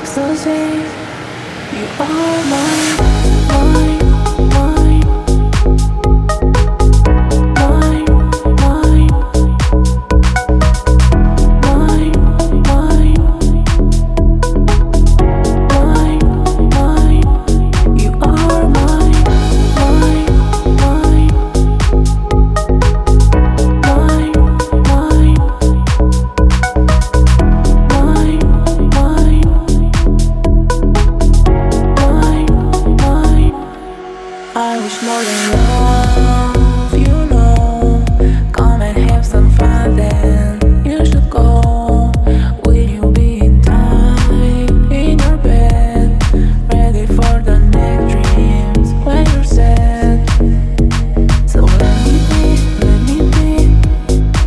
ecstasy. You are mine, mine, mine, mine, mine, mine, mine, mine, mine. You are mine, mine, mine, mine, mine, mine, mine. I wish more than love, you know. Come and have some fun then. You should go. Will you be in time in your bed? Ready for the next dreams when you're sad. So let me be.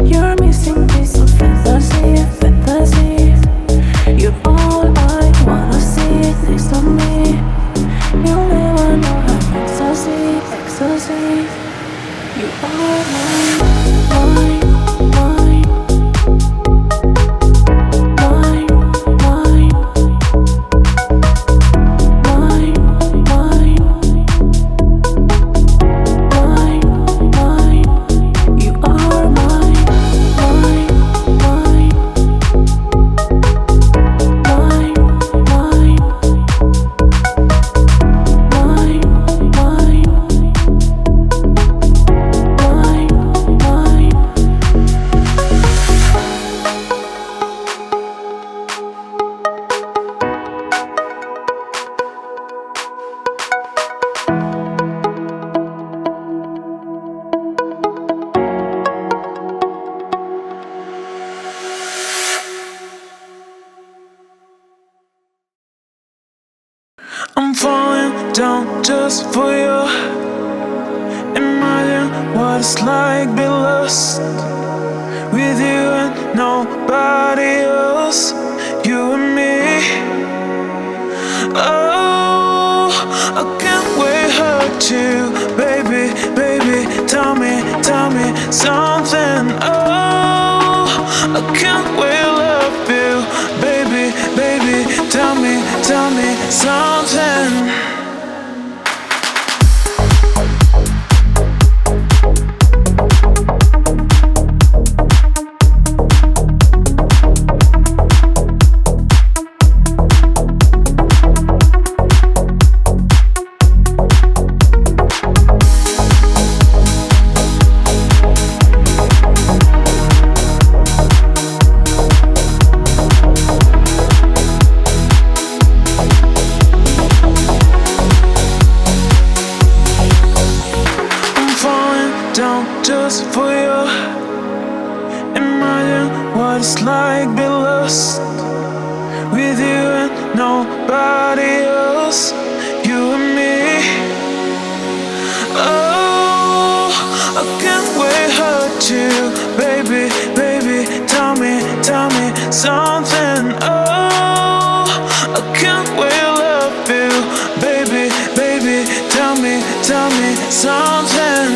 You're missing piece of fantasy, fantasy. You're all I wanna see next to me. You'll never know how ecstasy, ecstasy. You are mine, mine, mine, mine, mine, mine, mine, mine, mine. You are mine, mine, mine, mine, mine. I'm falling down just for you. Imagine what it's like be lost with you and nobody else. You and me. Oh, I can't wait hurt you, baby, baby. Tell me something. Oh, I can't wait love you, baby, baby. Tell me something. Just for you. Imagine what it's like be lost with you and nobody else. You and me. Oh, I can't wait hurt you, baby, baby. Tell me something. Oh, I can't wait love you, baby, baby. Tell me something.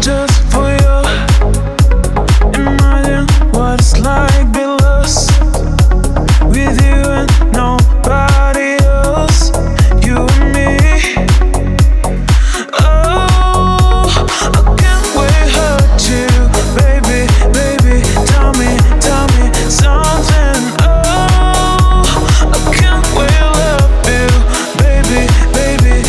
Just for you. Imagine what it's like be lost with you and nobody else. You and me. Oh, I can't wait hurt you, baby, baby. Tell me something. Oh, I can't wait love you, baby, baby.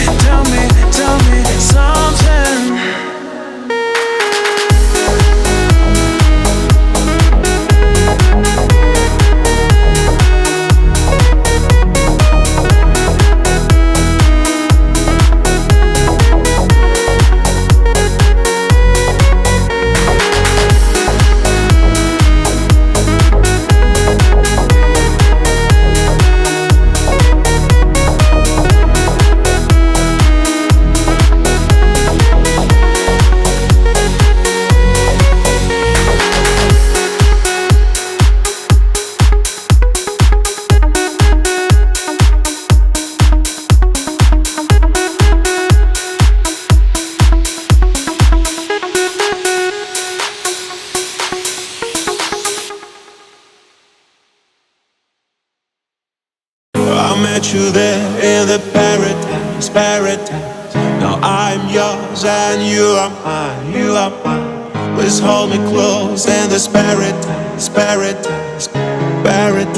met you there in the paradise, paradise. Now I'm yours and you are mine, you are mine. Please hold me close in this paradise, paradise, paradise.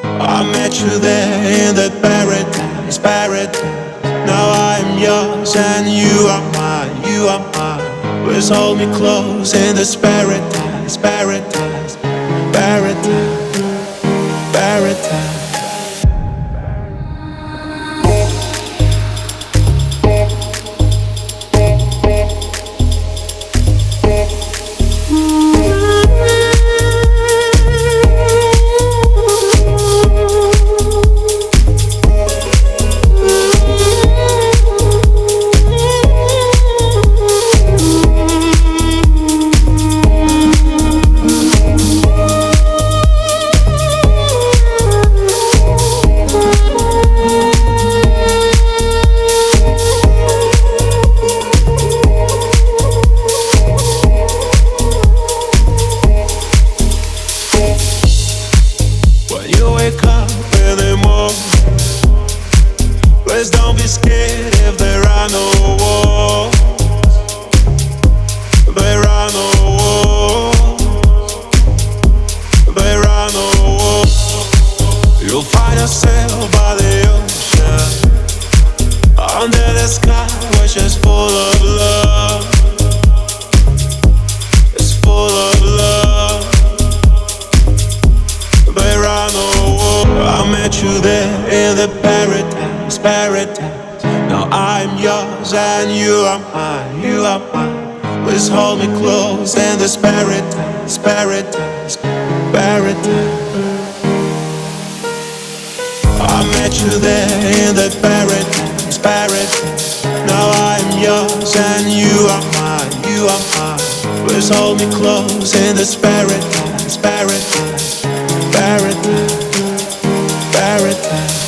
I met you there in that paradise, paradise. Now I'm yours and you are mine, you are mine. Please hold me close in this paradise, paradise, paradise, paradise. Wake up in the morning. Please don't be scared if there are no walls. There are no walls. There are no walls. You'll find yourself by the ocean, under the sky which is full of love. It's full of love. There are no I met you there in the paradise, paradise. Now I'm yours and you are mine, you are mine. Please hold me close in this paradise, paradise, paradise. I met you there in that paradise, paradise. Now I'm yours and you are mine, you are mine. Please hold me close in this paradise, paradise, paradise, paradise.